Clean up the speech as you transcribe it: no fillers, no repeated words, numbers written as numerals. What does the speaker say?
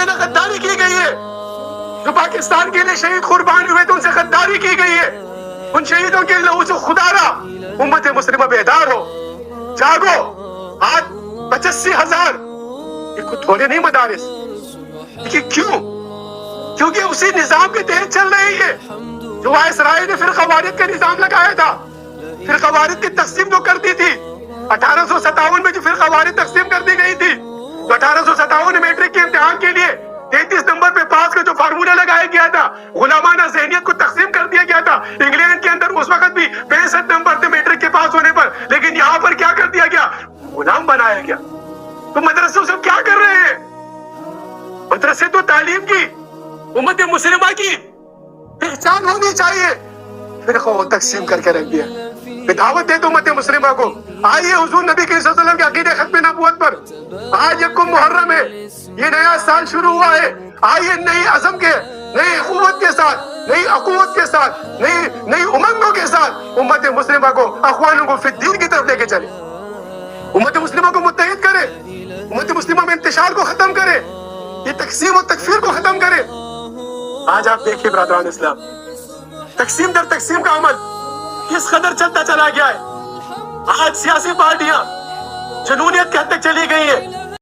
نا غداری کی گئی ہے، جو پاکستان کے لیے شہید قربان ہوئے تو ان سے غداری کی گئی ہے، ان شہیدوں کے لہو سے خدارا امت مسلمہ بیدار ہو، جاگو۔ آج 85,000 یہ کوئی تھوڑے نہیں مدارس، لیکن کیوں؟ کیونکہ اسی نظام کے تحت چل رہے ہیں جو وائس رائے نے فرقہ واریت کا نظام لگایا تھا، فرقہ واریت کی تقسیم جو کر دی تھی 1857 میں، جو فرقہ واریت تقسیم کر دی گئی تھی، تو 1857 میٹرک کے امتحان کے لیے 33 نمبر پہ پاس کا جو فارمولہ لگایا گیا تھا، غلامانہ ذہنیت کو تقسیم کر دیا گیا تھا۔ انگلینڈ کے اندر اس وقت بھی 65 نمبر تھے میٹرک کے پاس ہونے پر، لیکن یہاں پر کیا کر دیا گیا؟ غلام بنایا گیا۔ تو مدرسوں سے کیا کر رہے ہیں؟ مدرسے تو تعلیم کی، امت مسلمہ کی پہچان ہونی چاہیے، فرقوں کو تقسیم کر کے رکھ دیا۔ میں دعوت دیتا ہوں امت مسلمہ کو، آئیے حضور نبی کریم صلی اللہ علیہ وسلم کے عقیدہ ختم نبوت پر۔ آج یکم محرم ہے، یہ نیا سال شروع ہوا ہے، آئیے نئی عزم کے، نئی قوت کے ساتھ، نئی اخوت کے ساتھ، نئی امنگوں کے ساتھ امت مسلمہ کو، اخوانوں کو فی الدین کی طرف لے کے چلے، امت مسلمہ کو متحد کرے، امت مسلمہ میں انتشار کو ختم کرے، یہ تقسیم و تکفیر کو ختم کرے۔ آج آپ دیکھیں برادران اسلام، تقسیم در تقسیم کا عمل کس قدر چلتا چلا گیا ہے۔ آج سیاسی پارٹیاں جنونیت کے حد تک چلی گئی ہیں،